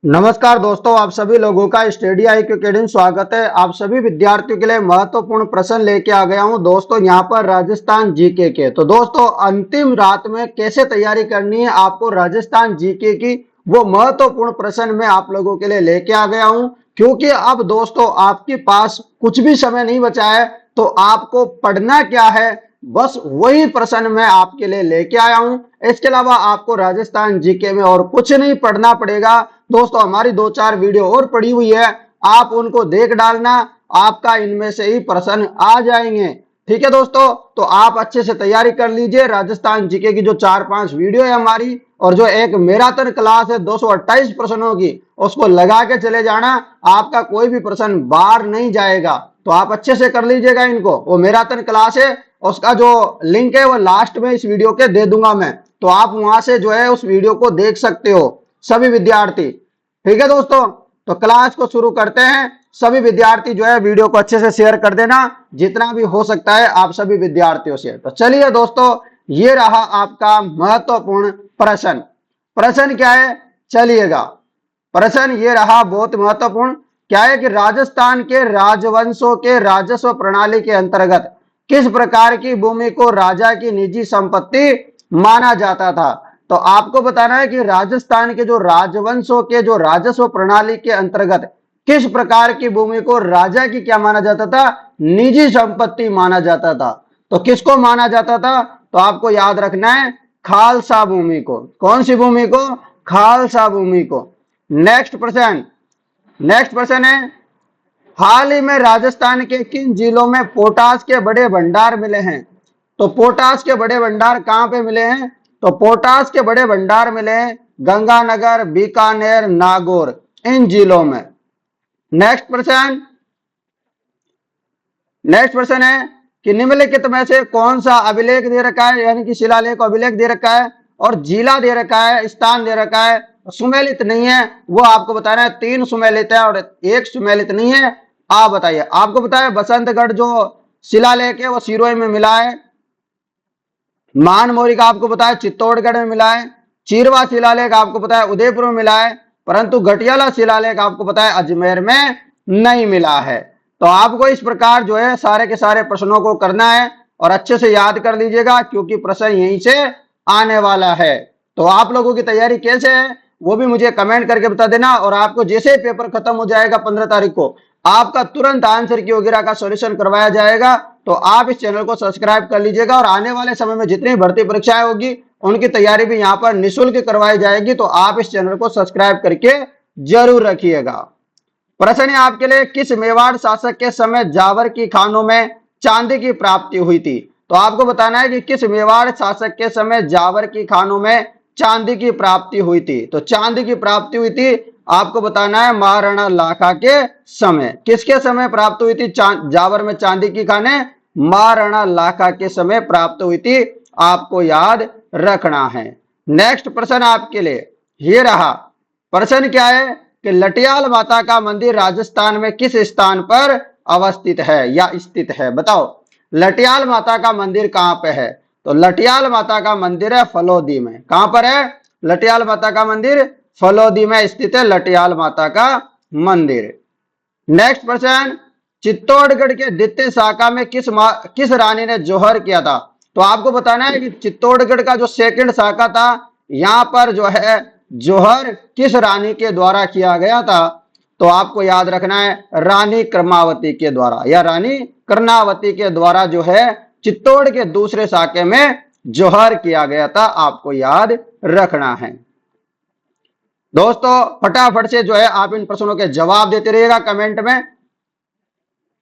नमस्कार दोस्तों, आप सभी लोगों का स्टडी IQ अकेडमी स्वागत है। आप सभी विद्यार्थियों के लिए महत्वपूर्ण प्रश्न लेके आ गया हूं दोस्तों, यहां पर राजस्थान जीके के। तो दोस्तों, अंतिम रात में कैसे तैयारी करनी है आपको राजस्थान जीके की, वो महत्वपूर्ण प्रश्न मैं आप लोगों के लिए लेके आ गया हूं। क्योंकि अब दोस्तों आपके पास कुछ भी समय नहीं बचा है, तो आपको पढ़ना क्या है, बस वही प्रश्न मैं आपके लिए लेके आया हूं। इसके अलावा आपको राजस्थान जीके में और कुछ नहीं पढ़ना पड़ेगा दोस्तों। हमारी 2-4 वीडियो और पड़ी हुई है, आप उनको देख डालना, आपका इनमें से ही प्रश्न आ जाएंगे। ठीक है दोस्तों, तो आप अच्छे से तैयारी कर लीजिए। राजस्थान जीके की जो 4-5 वीडियो है हमारी, और जो एक मैराथन क्लास है 228 प्रश्नों की, उसको लगा के चले जाना, आपका कोई भी प्रश्न बाहर नहीं जाएगा। तो आप अच्छे से कर लीजिएगा इनको। वो मैराथन क्लास है, उसका जो लिंक है वो लास्ट में इस वीडियो के दे दूंगा मैं, तो आप वहां से जो है उस वीडियो को देख सकते हो सभी विद्यार्थी। ठीक है दोस्तों, तो क्लास को शुरू करते हैं। सभी विद्यार्थी जो है वीडियो को अच्छे से शेयर कर देना, जितना भी हो सकता है आप सभी विद्यार्थियों से। तो चलिए दोस्तों, ये रहा आपका महत्वपूर्ण प्रश्न। प्रश्न क्या है, चलिएगा। प्रश्न ये रहा बहुत महत्वपूर्ण। क्या है कि राजस्थान के राजवंशों के राजस्व प्रणाली के अंतर्गत किस प्रकार की भूमि को राजा की निजी संपत्ति माना जाता था। तो आपको बताना है कि राजस्थान के जो राजवंशों के जो राजस्व प्रणाली के अंतर्गत किस प्रकार की भूमि को राजा की क्या माना जाता था, निजी संपत्ति माना जाता था। तो किसको माना जाता था, तो आपको याद रखना है खालसा भूमि को। कौन सी भूमि को, खालसा भूमि को। नेक्स्ट प्रश्न है, हाल ही में राजस्थान के किन जिलों में पोटास के बड़े भंडार मिले हैं। तो पोटास के बड़े भंडार कहां पे मिले हैं, तो पोटास के बड़े भंडार मिले हैं गंगानगर, बीकानेर, नागौर, इन जिलों में। नेक्स्ट प्रश्न है कि निम्नलिखित में से कौन सा अभिलेख दे रखा है, यानी कि शिलालेख अभिलेख दे रखा है और जिला दे रखा है, स्थान दे रखा है, सुमेलित नहीं है। वो आपको बताना है 3 सुमेलित है और 1 सुमेलित नहीं है। आप बताइए। आपको बताया बसंतगढ़ जो शिलालेख है वो सिरोही में मिला है। मानमोरी का आपको बताया चित्तौड़गढ़ में मिला है। चीरवा शिलालेख आपको बताया उदयपुर में मिला है, परंतु घटियाला शिलालेख आपको बताया अजमेर में नहीं मिला है। तो आपको इस प्रकार जो है सारे के सारे प्रश्नों को करना है और अच्छे से याद कर लीजिएगा, क्योंकि प्रश्न यहीं से आने वाला है। तो आप लोगों की तैयारी कैसे है वो भी मुझे कमेंट करके बता देना। और आपको जैसे पेपर खत्म हो जाएगा 15 तारीख को, आपका तुरंत आंसर की वगैरह का सॉल्यूशन करवाया जाएगा। तो आप इस चैनल को सब्सक्राइब कर लीजिएगा, और आने वाले समय में जितनी भर्ती परीक्षाएं होगी उनकी तैयारी भी यहाँ पर निःशुल्क करवाई जाएगी। तो आप इस चैनल को सब्सक्राइब करके जरूर रखिएगा। प्रश्न है आपके लिए, किस मेवाड़ शासक के समय जावर की खानों में चांदी की प्राप्ति हुई थी। तो आपको बताना है कि किस मेवाड़ शासक के समय जावर की खानों में चांदी की प्राप्ति हुई थी। तो चांदी की प्राप्ति हुई थी, आपको बताना है महाराणा लाखा के समय। किसके समय प्राप्त हुई थी जावर में चांदी की खाने, महाराणा लाखा के समय प्राप्त हुई थी, आपको याद रखना है। नेक्स्ट प्रश्न आपके लिए ये रहा। प्रश्न क्या है कि लटियाल माता का मंदिर राजस्थान में किस स्थान पर अवस्थित है या स्थित है। बताओ, लटियाल माता का मंदिर कहां पे है। तो लटियाल माता का मंदिर है फलोदी में। कहां पर है, लटियाल माता का मंदिर फलोदी में स्थित है लटियाल माता का मंदिर। नेक्स्ट प्रश्न, चित्तौड़गढ़ के द्वितीय शाखा में किस रानी ने जोहर किया था। तो आपको बताना है कि चित्तौड़गढ़ का जो सेकंड शाखा था, यहां पर जो है जोहर किस रानी के द्वारा किया गया था। तो आपको याद रखना है रानी कर्मावती के द्वारा, या रानी कर्णावती के द्वारा जो है चित्तौड़ के दूसरे शाखे में जोहर किया गया था, आपको याद रखना है। दोस्तों फटाफट से जो है आप इन प्रश्नों के जवाब देते रहिएगा कमेंट में।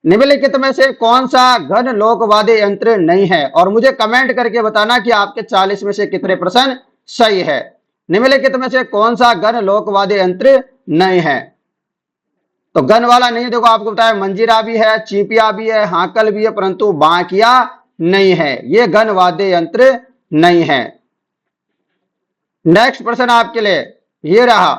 निम्नलिखित में से कौन सा घन लोकवादी यंत्र नहीं है, और मुझे कमेंट करके बताना कि आपके 40 में से कितने प्रश्न सही है। निम्नलिखित में से कौन सा घन लोकवादी यंत्र नहीं है। तो गन वाला नहीं, देखो आपको बताया मंजीरा भी है, चीपिया भी है, हाकल भी है, परंतु बांकिया नहीं है। ये घन वाद्य यंत्र नहीं है। नेक्स्ट प्रश्न आपके लिए ये रहा।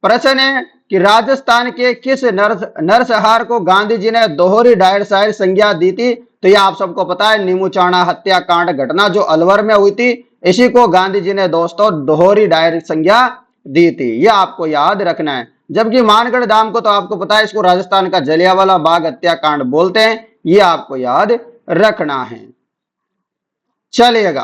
प्रश्न है कि राजस्थान के किस नरसंहार को गांधी जी ने दोहरी डायर शायर संज्ञा दी थी। तो ये आप सबको पता है, नीमूचाणा हत्याकांड घटना जो अलवर में हुई थी, इसी को गांधी जी ने दोस्तों दोहरी डायर संज्ञा दी थी। यह आपको याद रखना है। जबकि मानगढ़ धाम को तो आपको पता है इसको राजस्थान का जलियांवाला बाग हत्याकांड बोलते हैं, ये आपको याद रखना है। चलिएगा,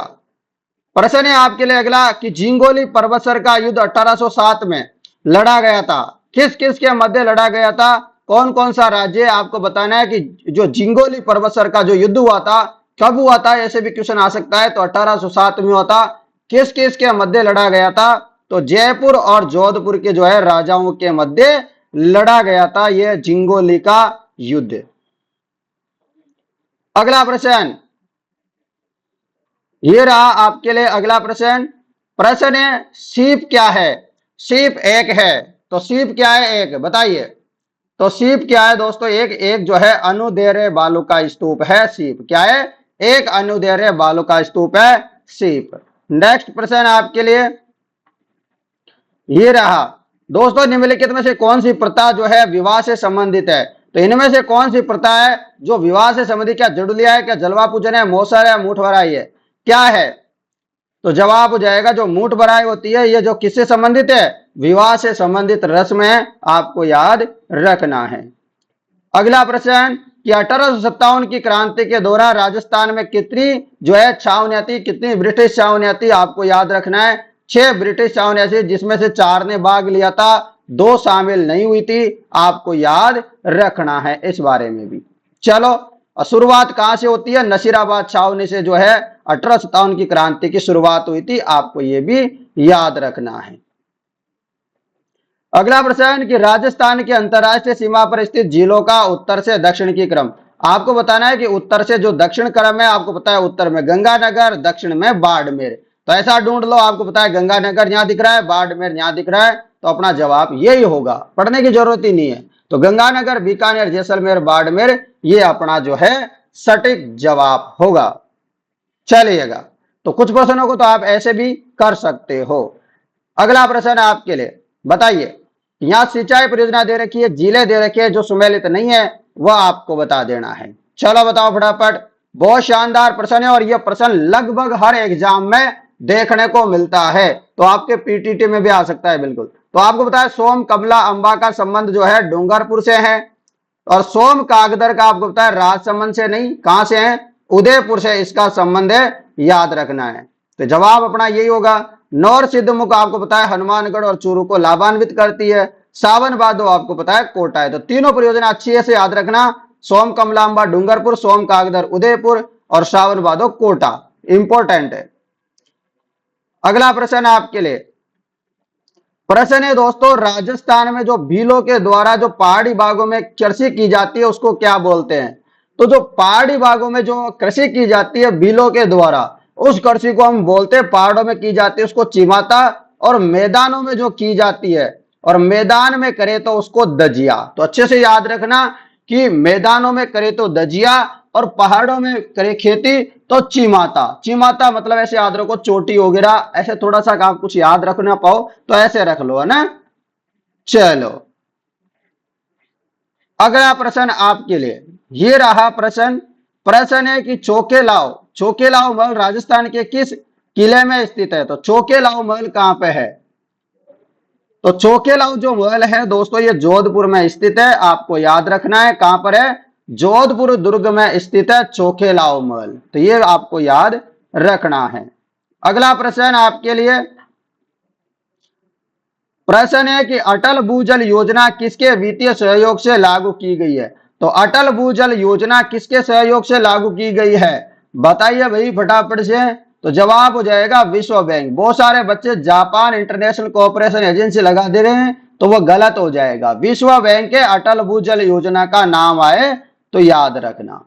प्रश्न है आपके लिए अगला कि जिंगोली परबतसर का युद्ध 1807 में लड़ा गया था, किस किस के मध्य लड़ा गया था, कौन कौन सा राज्य, आपको बताना है कि जो जिंगोली परबतसर का जो युद्ध हुआ था कब हुआ था, ऐसे भी क्वेश्चन आ सकता है। तो 1807 में हुआ था, किस किस के मध्य लड़ा गया था, तो जयपुर और जोधपुर के जो है राजाओं के मध्य लड़ा गया था यह जिंगोली का युद्ध। अगला प्रश्न ये रहा आपके लिए अगला प्रश्न। प्रश्न है सीप क्या है, सीप एक है, तो सीप क्या है एक, बताइए। तो सीप क्या है दोस्तों, एक जो है अनुदैर्घ्य बालू का स्तूप है सीप, क्या है, एक अनुदैर्घ्य बालू का स्तूप है सीप। नेक्स्ट प्रश्न आपके लिए ये रहा दोस्तों, निम्नलिखित में से कौन सी प्रथा जो है विवाह से संबंधित है, तो इनमें से कौन सी प्रथा है जो विवाह से संबंधित, क्या जड़ुलिया है, क्या जलवा पूजन है, मौसर है, मूठ भराई है, क्या है, तो जवाब हो जाएगा जो मूठ भराई होती है ये जो किससे संबंधित है, विवाह से संबंधित रस्म है, आपको याद रखना है। अगला प्रश्न कि 1857 की क्रांति के दौरान राजस्थान में कितनी जो है छावनियां थी, कितनी ब्रिटिश छावनियां थी, आपको याद रखना है 6 ब्रिटिश छावनियां थी, जिसमें से 4 ने भाग लिया था, 2 शामिल नहीं हुई थी, आपको याद रखना है इस बारे में भी। चलो शुरुआत कहां से होती है, नसीराबाद छावनी से जो है 1857 की क्रांति की शुरुआत हुई थी, आपको यह भी याद रखना है। अगला प्रश्न कि राजस्थान की अंतरराष्ट्रीय सीमा पर स्थित झीलों का उत्तर से दक्षिण की क्रम, आपको बताना है कि उत्तर से जो दक्षिण क्रम है, आपको पता है उत्तर में गंगानगर, दक्षिण में बाड़मेर, तो ऐसा ढूंढ लो, आपको पता है गंगानगर यहां दिख रहा है, बाड़मेर यहां दिख रहा है, तो अपना जवाब यही होगा, पढ़ने की जरूरत ही नहीं है। तो गंगानगर, बीकानेर, जैसलमेर, बाड़मेर ये अपना जो है सटीक जवाब होगा। चलिएगा, तो कुछ प्रश्नों को तो आप ऐसे भी कर सकते हो। अगला प्रश्न आपके लिए, बताइए यहां सिंचाई परियोजना दे रखी है, झीलें दे रखी है, जो सुमेलित नहीं है वह आपको बता देना है। चलो बताओ फटाफट, बहुत शानदार प्रश्न है और यह प्रश्न लगभग हर एग्जाम में देखने को मिलता है, तो आपके पीटीटी में भी आ सकता है बिल्कुल। तो आपको बताया सोम कमला अंबा का संबंध जो है डूंगरपुर से है, और सोम कागदर का आपको बताया राजसमंद से नहीं, कहां से है, उदयपुर से इसका संबंध है, याद रखना है। तो जवाब अपना यही होगा। नौर सिद्धमुख आपको पता है हनुमानगढ़ और चूरू को लाभान्वित करती है, सावन भादो आपको पता है कोटा है, तो तीनों परियोजना अच्छी से याद रखना, सोम कमलांबा डूंगरपुर, सोम कागदर उदयपुर और सावन भादो कोटा, इंपॉर्टेंट है। अगला प्रश्न आपके लिए, प्रश्न है दोस्तों राजस्थान में जो भीलों के द्वारा जो पहाड़ी भागों में कृषि की जाती है उसको क्या बोलते हैं, तो जो पहाड़ी भागों में जो कृषि की जाती है भीलों के द्वारा उस कृषि को हम बोलते हैं, पहाड़ों में की जाती है उसको चिमाता, और मैदानों में जो की जाती है और मैदान में करे तो उसको दजिया। तो अच्छे से याद रखना कि मैदानों में करे तो दजिया और पहाड़ों में करे खेती तो चिमाता। चिमाता मतलब ऐसे याद रखो चोटी वगैरह, ऐसे थोड़ा सा आप कुछ याद रखना पाओ तो ऐसे रख लो, है ना। चलो अगला प्रश्न आपके लिए ये रहा प्रश्न। प्रश्न है कि चोकेलाओ महल राजस्थान के किस किले में स्थित है, तो चोकेलाओ महल कहां पे है, तो चोकेलाओ जो महल है दोस्तों ये जोधपुर में स्थित है, आपको याद रखना है कहां पर है, जोधपुर दुर्ग में स्थित है चोकेलाओ महल, तो ये आपको याद रखना है। अगला प्रश्न आपके लिए प्रश्न है कि अटल भूजल योजना किसके वित्तीय सहयोग से लागू की गई है, तो अटल भूजल योजना किसके सहयोग से लागू की गई है, बताइए भाई फटाफट से। तो जवाब हो जाएगा विश्व बैंक। बहुत सारे बच्चे जापान इंटरनेशनल कोऑपरेशन एजेंसी लगा दे रहे हैं, तो वो गलत हो जाएगा, विश्व बैंक के अटल भूजल योजना का नाम आए तो याद रखना।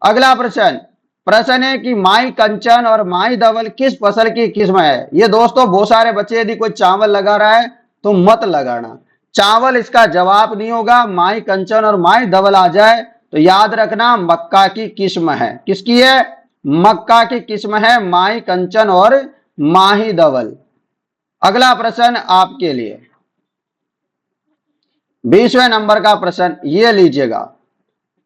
अगला प्रश्न है कि माई कंचन और माई धवल किस फसल की किस्म है, ये दोस्तों बहुत सारे बच्चे यदि कोई चावल लगा रहा है तो मत लगाना, चावल इसका जवाब नहीं होगा, माई कंचन और माई धवल आ जाए तो याद रखना मक्का की किस्म है, किसकी है, मक्का की किस्म है माई कंचन और माही धवल। अगला प्रश्न आपके लिए 20वें नंबर का प्रश्न ये लीजिएगा।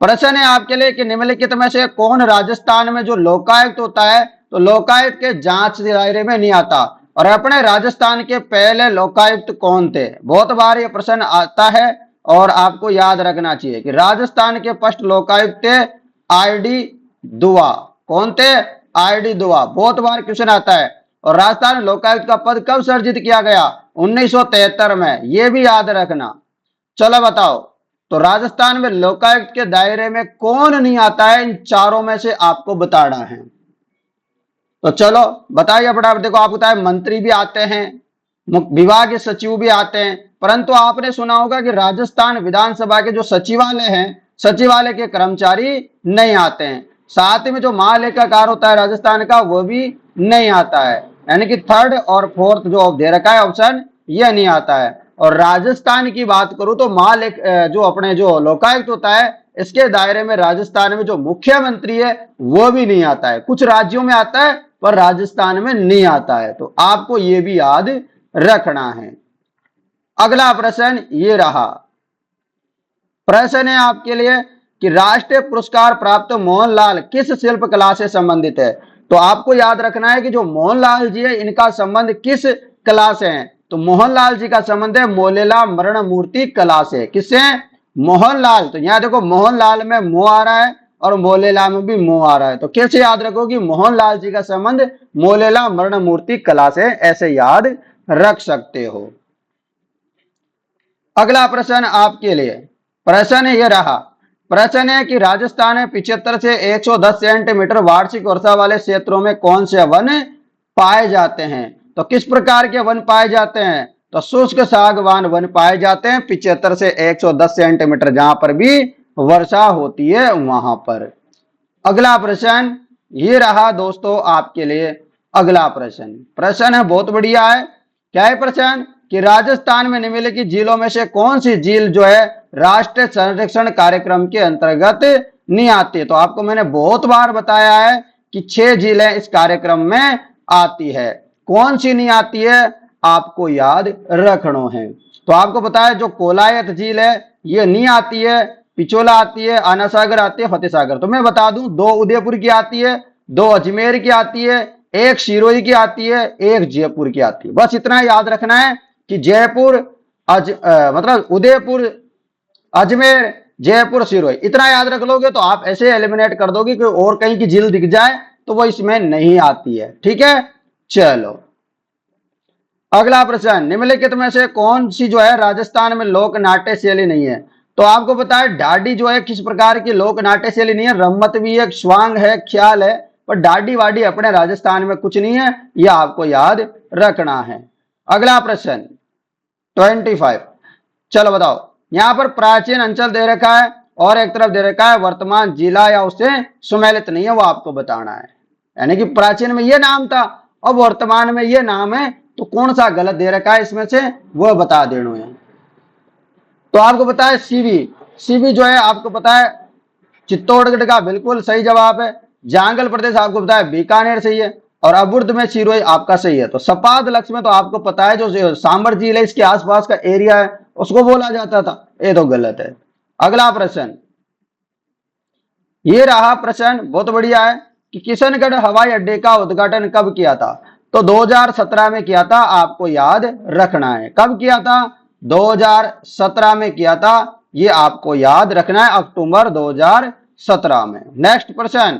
प्रश्न है आपके लिए कि निम्नलिखित में से कौन राजस्थान में जो लोकायुक्त होता है, तो लोकायुक्त के जांच दायरे में नहीं आता, और अपने राजस्थान के पहले लोकायुक्त कौन थे? बहुत बार ये प्रश्न आता है और आपको याद रखना चाहिए कि राजस्थान के फर्स्ट लोकायुक्त थे आईडी दुआ। कौन थे? आईडी दुआ। बहुत बार क्वेश्चन आता है। और राजस्थान लोकायुक्त का पद कब सर्जित किया गया? 1973 में। यह भी याद रखना। चलो बताओ, तो राजस्थान में लोकायुक्त के दायरे में कौन नहीं आता है? इन चारों में से आपको बताना है। तो चलो बताइए फटाफट। देखो, आपको बताया मंत्री भी आते हैं, विभागीय सचिव भी आते हैं, परंतु आपने सुना होगा कि राजस्थान विधानसभा के जो सचिवालय हैं, सचिवालय के कर्मचारी नहीं आते हैं। साथ में जो महालेखाकार होता है राजस्थान का, वो भी नहीं आता है। यानी कि थर्ड और फोर्थ जो दे रखा है ऑप्शन, ये नहीं आता है। और राजस्थान की बात करूं तो जो अपने जो लोकायुक्त होता है, इसके दायरे में राजस्थान में जो मुख्यमंत्री है वो भी नहीं आता है। कुछ राज्यों में आता है पर राजस्थान में नहीं आता है। तो आपको ये भी याद रखना है। अगला प्रश्न ये रहा। प्रश्न है आपके लिए कि राष्ट्रीय पुरस्कार प्राप्त मोहनलाल किस शिल्प कला से संबंधित है? तो आपको याद रखना है कि जो मोहनलाल जी है, इनका संबंध किस कला से है? तो मोहनलाल जी का संबंध है मोलेला मरण मूर्ति कला से। किससे? मोहनलाल। तो यहां देखो, मोहनलाल में मोह आ रहा है और मोलेला में भी मोह आ रहा है। तो कैसे याद रखोगे? मोहनलाल जी का संबंध मोलेला मरण मूर्ति कला से, ऐसे याद रख सकते हो। अगला प्रश्न आपके लिए, प्रश्न ये रहा। प्रश्न है कि राजस्थान में 75 से 110 सेंटीमीटर वार्षिक वर्षा वाले क्षेत्रों में कौन से वन पाए जाते हैं? तो किस प्रकार के वन पाए जाते हैं? तो शुष्क सागवान वन पाए जाते हैं 75 से 110 सेंटीमीटर, जहां पर भी वर्षा होती है वहां पर। अगला प्रश्न ये रहा दोस्तों आपके लिए। अगला प्रश्न है बहुत बढ़िया है। क्या है प्रश्न? कि राजस्थान में निम्नलिखित झीलों में से कौन सी झील जो है राष्ट्रीय संरक्षण कार्यक्रम के अंतर्गत नहीं आती? तो आपको मैंने बहुत बार बताया है कि 6 झीलें इस कार्यक्रम में आती है। कौन सी नहीं आती है आपको याद रखना है। तो आपको बताया जो कोलायत झील है ये नहीं आती है, पिचोला आती है, आना सागर आती है, फतेह सागर। तो मैं बता दूं, 2 उदयपुर की आती है, 2 अजमेर की आती है, 1 सिरोही की आती है, 1 जयपुर की आती है। बस इतना याद रखना है कि जयपुर मतलब उदयपुर, अजमेर, जयपुर, सिरोही, इतना याद रख लोगे तो आप ऐसे एलिमिनेट कर दोगे कि और कहीं की झील दिख जाए तो वो इसमें नहीं आती है। ठीक है, चलो अगला प्रश्न, निम्नलिखित में से कौन सी जो है राजस्थान में लोक नाट्य शैली नहीं है? तो आपको पता है ढाडी जो है किस प्रकार की लोक नाट्य शैली नहीं है? रम्मत भी है, स्वांग है, ख्याल है, पर ढाडी वाडी अपने राजस्थान में कुछ नहीं है। यह आपको याद रखना है। अगला प्रश्न 25, चलो बताओ। यहां पर प्राचीन अंचल दे रखा है और एक तरफ दे रखा है वर्तमान जिला या उससे सुमेलित नहीं है, वो आपको बताना है। यानी कि प्राचीन में यह नाम था और वर्तमान में यह नाम है, तो कौन सा गलत दे रखा है इसमें से वो बता देना है। तो आपको पता है सीवी जो है आपको पता है चित्तौड़गढ़ का बिल्कुल सही जवाब है। जांगल प्रदेश आपको पता है बीकानेर सही है और अबुर्द में सिरोही आपका सही है। तो सपाद लक्ष्य में तो आपको पता है जो सांबर झील है इसके आसपास का एरिया है उसको बोला जाता था, ये तो गलत है। अगला प्रश्न ये रहा। प्रश्न बहुत बढ़िया है कि किशनगढ़ हवाई अड्डे का उद्घाटन कब किया था? तो 2017 में किया था, आपको याद रखना है। कब किया था? 2017 में किया था, ये आपको याद रखना है, अक्टूबर 2017 में। नेक्स्ट प्रश्न,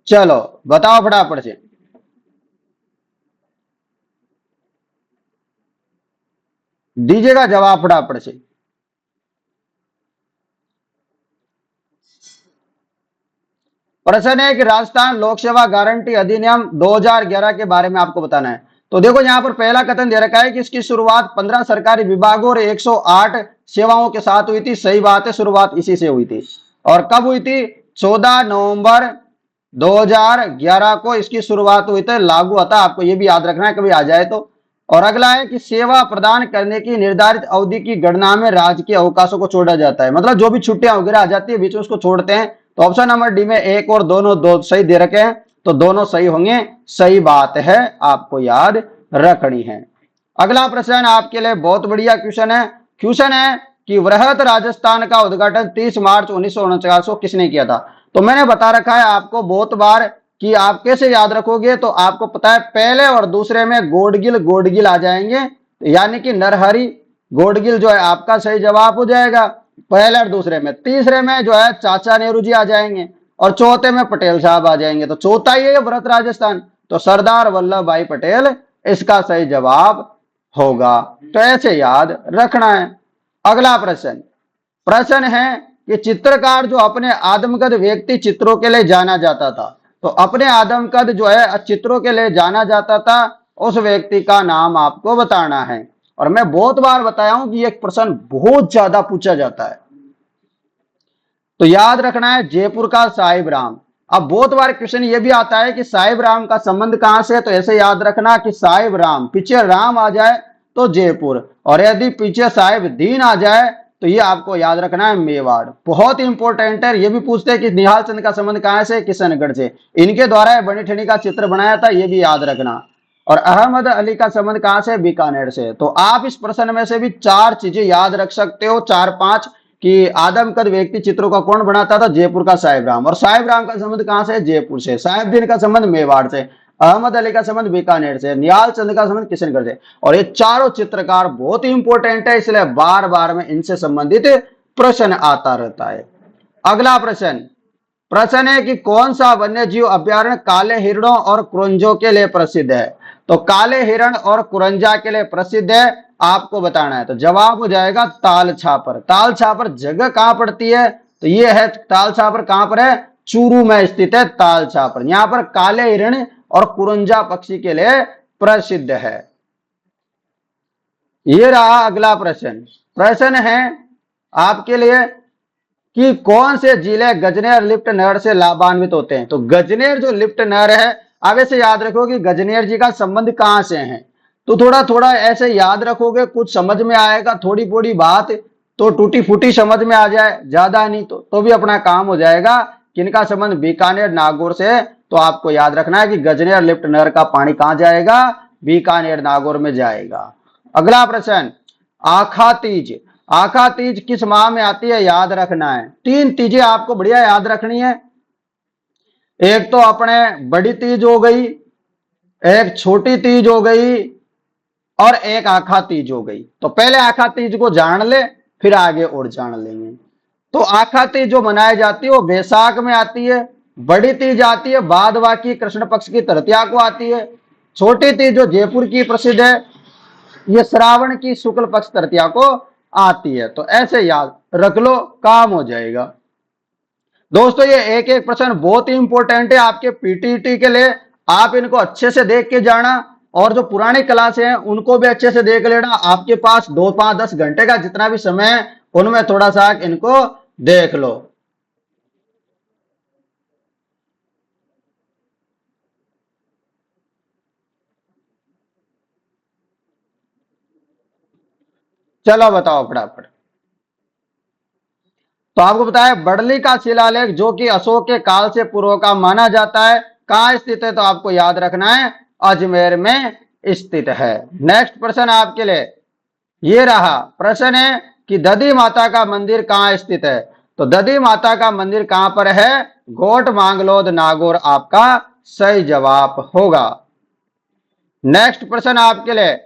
चलो बताओ फटाफट से। दीजिएगा जवाब फटाफट से। प्रश्न है कि राजस्थान लोक सेवा गारंटी अधिनियम 2011 के बारे में आपको बताना है। तो देखो यहां पर पहला कथन दे रखा है कि इसकी शुरुआत 15 सरकारी विभागों और 108 सेवाओं के साथ हुई थी। सही बात है, शुरुआत इसी से हुई थी। और कब हुई थी? 14 नवंबर 2011 को इसकी शुरुआत हुई थी, लागू होता। आपको यह भी याद रखना है कभी आ जाए तो। और अगला है कि सेवा प्रदान करने की निर्धारित अवधि की गणना में राज्य के अवकाशों को छोड़ा जाता है। मतलब जो भी छुट्टियां वगैरह आ जाती है बीच में उसको छोड़ते हैं। तो ऑप्शन नंबर डी में 1 और दोनों 2 सही दे रखे हैं, तो दोनों सही होंगे। सही बात है, आपको याद रखनी है। अगला प्रश्न आपके लिए बहुत बढ़िया क्वेश्चन है। क्वेश्चन है कि वृहत राजस्थान का उद्घाटन 30 मार्च 1949 को किसने किया था? तो मैंने बता रखा है आपको बहुत बार कि आप कैसे याद रखोगे। तो आपको पता है पहले और दूसरे में गोडगिल गोडगिल आ जाएंगे, यानी कि नरहरि गोडगिल जो है आपका सही जवाब हो जाएगा पहले और दूसरे में। तीसरे में जो है चाचा नेहरू जी आ जाएंगे और चौथे में पटेल साहब आ जाएंगे। तो चौथा ही है व्रत राजस्थान, तो सरदार वल्लभ भाई पटेल इसका सही जवाब होगा। तो ऐसे याद रखना है। अगला प्रश्न, प्रश्न है कि चित्रकार जो अपने आदमकद व्यक्ति चित्रों के लिए जाना जाता था, तो अपने आदमकद जो है चित्रों के लिए जाना जाता था, उस व्यक्ति का नाम आपको बताना है। और मैं बहुत बार बताया हूं कि एक प्रश्न बहुत ज्यादा पूछा जाता है, तो याद रखना है जयपुर का साहिब राम। अब बहुत बार क्वेश्चन ये भी आता है कि साहिब राम का संबंध कहां से है, तो ऐसे याद रखना कि साहिब राम पीछे राम आ जाए तो जयपुर, और यदि पीछे साहिब दीन आ जाए तो ये आपको याद रखना है मेवाड़। बहुत इंपॉर्टेंट है। ये भी पूछते हैं कि निहाल चंद का संबंध कहां से, किशनगढ़ से, इनके द्वारा बनी ठनी का चित्र बनाया था, ये भी याद रखना। और अहमद अली का संबंध कहां से, बीकानेर से। तो आप इस प्रश्न में से भी चार चीजें याद रख सकते हो, चार पांच, कि आदमकद व्यक्ति चित्रों का कौन बनाता था, जयपुर का साहिब राम। और साहिब राम का संबंध कहां से, जयपुर से। साहिबदीन का संबंध मेवाड़ से। अहमद अली का संबंध बीकानेर से। निहाल चंद का संबंध किशनगढ़ से। और ये चारों चित्रकार बहुत ही इंपॉर्टेंट है, इसलिए बार बार में इनसे संबंधित प्रश्न आता रहता है। अगला प्रश्न, प्रश्न है कि कौन सा वन्य जीव अभ्यारण्य काले हिरणों और कुरंजों के लिए प्रसिद्ध है। तो काले हिरण और कुरंजा के लिए प्रसिद्ध है, आपको बताना है। तो जवाब हो जाएगा ताल छापर। ताल छापर जगह कहां पड़ती है, तो ये है ताल छापर कहां पर है, चूरू में स्थित है ताल छापर। यहां पर काले हिरण और कुरंजा पक्षी के लिए प्रसिद्ध है। ये रहा अगला प्रश्न। प्रश्न है आपके लिए कि कौन से जिले गजनेर लिफ्ट नहर से लाभान्वित होते हैं। तो गजनेर जो लिफ्ट नहर है, अब ऐसे याद रखो कि गजनेर जी का संबंध कहां से है। तो थोड़ा थोड़ा ऐसे याद रखोगे, कुछ समझ में आएगा, थोड़ी थोड़ी बात तो टूटी फूटी समझ में आ जाए, ज्यादा नहीं तो भी अपना काम हो जाएगा। किनका संबंध, बीकानेर नागौर से। तो आपको याद रखना है कि गजनेर लिफ्ट नहर का पानी कहां जाएगा, बीकानेर नागौर में जाएगा। अगला प्रश्न, आखा तीज। आखा तीज किस माह में आती है, याद रखना है। तीन तीजें आपको बढ़िया याद रखनी है। एक तो अपने बड़ी तीज हो गई, एक छोटी तीज हो गई, और एक आखा तीज हो गई। तो पहले आखा तीज को जान ले, फिर आगे और जान लेंगे। तो आखा तीज जो मनाई जाती है वो बैसाख में आती है। बड़ी तीज आती है भादवा की कृष्ण पक्ष की तृतीया को आती है। छोटी तीज जो जयपुर की प्रसिद्ध है, ये श्रावण की शुक्ल पक्ष तृतीया को आती है। तो ऐसे याद रख लो, काम हो जाएगा। दोस्तों ये एक एक प्रश्न बहुत ही इंपॉर्टेंट है आपके पीटीटी के लिए। आप इनको अच्छे से देख के जाना, और जो पुरानी क्लास है उनको भी अच्छे से देख लेना। आपके पास 2 5 10 घंटे का जितना भी समय है, उनमें थोड़ा सा इनको देख लो। चलो बताओ फटाफट। तो आपको बताया बड़ली का शिलालेख जो कि अशोक के काल से पूर्व का माना जाता है, कहां स्थित है, तो आपको याद रखना है अजमेर में स्थित है। नेक्स्ट प्रश्न आपके लिए ये रहा। प्रश्न है कि दधी माता का मंदिर कहां स्थित है। तो दधी माता का मंदिर कहां पर है, गोट मांगलोद नागौर आपका सही जवाब होगा। नेक्स्ट प्रश्न आपके लिए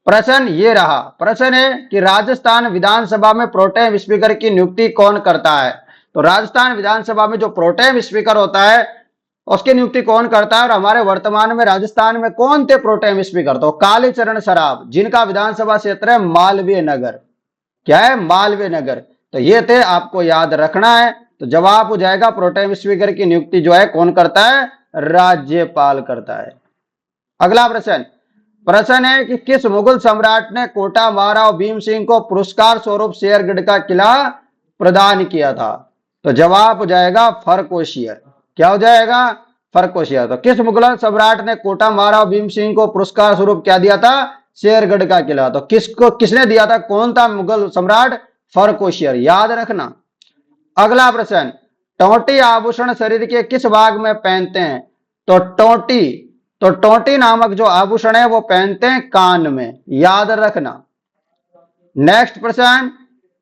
प्रश्न ये रहा। प्रश्न है कि राजस्थान विधानसभा में प्रोटेम स्पीकर की नियुक्ति कौन करता है। तो राजस्थान विधानसभा में जो प्रोटेम स्पीकर होता है उसकी नियुक्ति कौन करता है, और हमारे वर्तमान में राजस्थान में कौन थे प्रोटेम स्पीकर। तो कालीचरण सराफ, जिनका विधानसभा क्षेत्र है मालवीय नगर। क्या है, मालवीय नगर। तो ये थे, आपको याद रखना है। तो जवाब हो जाएगा प्रोटेम स्पीकर की नियुक्ति जो है कौन करता है, राज्यपाल करता है। अगला प्रश्न, प्रश्न है कि किस मुगल सम्राट ने कोटा महाराव भीम सिंह को पुरस्कार स्वरूप शेरगढ़ का किला प्रदान किया था। तो जवाब हो जाएगा फर्रुखासियर। क्या हो जाएगा, फर्रुखासियर। तो किस मुगल सम्राट ने कोटा महाराव भीम सिंह को पुरस्कार स्वरूप क्या दिया था, शेरगढ़ का किला। तो किसने दिया था, कौन था मुगल सम्राट, फर्रुखासियर, याद रखना। अगला प्रश्न, टोटी आभूषण शरीर के किस भाग में पहनते हैं। तो टोटी नामक जो आभूषण है वो पहनते हैं कान में, याद रखना। नेक्स्ट प्रश्न,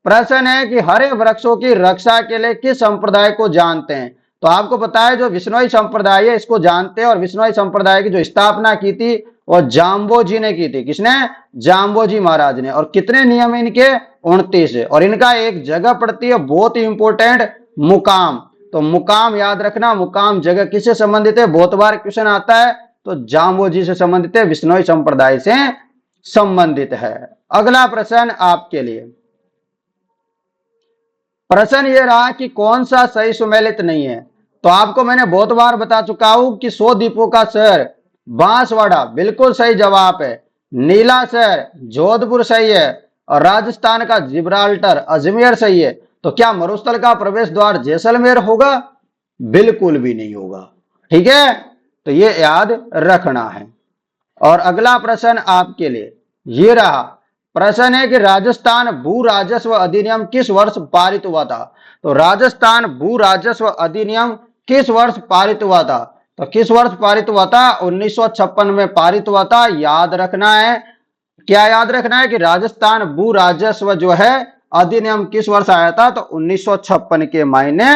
प्रश्न है कि हरे वृक्षों की रक्षा के लिए किस संप्रदाय को जानते हैं? तो आपको पता है जो विश्नोई संप्रदाय है इसको जानते हैं, और विश्नोई संप्रदाय की जो स्थापना की थी वो जाम्बोजी ने की थी। किसने? जाम्बोजी महाराज ने। और कितने नियम है इनके? 29 है। और इनका एक जगह पड़ती है बहुत ही इंपॉर्टेंट, मुकाम। तो मुकाम याद रखना, मुकाम जगह किससे संबंधित है? बहुत बार क्वेश्चन आता है। तो जाम्बोजी से संबंधित है, विश्नोई संप्रदाय से संबंधित है। अगला प्रश्न आपके लिए, प्रश्न ये रहा कि कौन सा सही सुमेलित नहीं है? तो आपको मैंने बहुत बार बता चुका हूं कि 100 द्वीपों का शहर बांसवाड़ा बिल्कुल सही जवाब है। नीला शहर जोधपुर सही है। और राजस्थान का जिब्राल्टर अजमेर सही है। तो क्या मरुस्थल का प्रवेश द्वार जैसलमेर होगा? बिल्कुल भी नहीं होगा। ठीक है, तो ये याद रखना है। और अगला प्रश्न आपके लिए ये रहा, प्रश्न है कि राजस्थान भू राजस्व अधिनियम किस वर्ष पारित हुआ था? तो राजस्थान भू राजस्व अधिनियम किस वर्ष पारित हुआ था? तो किस वर्ष पारित हुआ था? 1956 में पारित हुआ था। याद रखना है, क्या याद रखना है कि राजस्थान भू राजस्व जो है अधिनियम किस वर्ष आया था? तो 1956 के महीने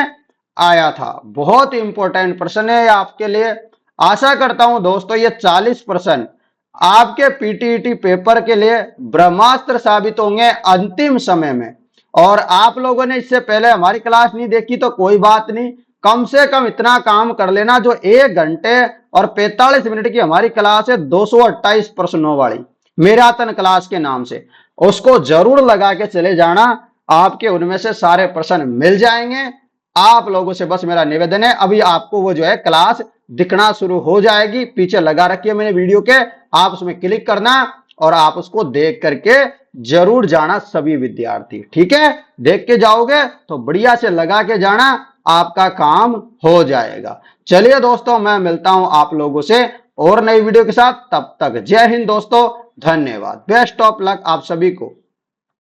आया था। बहुत इंपॉर्टेंट प्रश्न है आपके लिए। आशा करता हूं दोस्तों ये 40 प्रश्न आपके पीटीईटी पेपर के लिए ब्रह्मास्त्र साबित होंगे अंतिम समय में। और आप लोगों ने इससे पहले हमारी क्लास नहीं देखी तो कोई बात नहीं, कम से कम इतना काम कर लेना, जो 1 घंटे और 45 मिनट की हमारी क्लास है 228 प्रश्नों वाली मेराथन क्लास के नाम से, उसको जरूर लगा के चले जाना। आपके उनमें से सारे प्रश्न मिल जाएंगे। आप लोगों से बस मेरा निवेदन है, अभी आपको वो जो है क्लास दिखना शुरू हो जाएगी, पीछे लगा रखी है मैंने वीडियो के, आप उसमें क्लिक करना और आप उसको देख करके जरूर जाना सभी विद्यार्थी। ठीक है, देख के जाओगे तो बढ़िया से लगा के जाना, आपका काम हो जाएगा। चलिए दोस्तों, मैं मिलता हूं आप लोगों से और नई वीडियो के साथ। तब तक जय हिंद दोस्तों, धन्यवाद, बेस्ट ऑफ लक आप सभी को।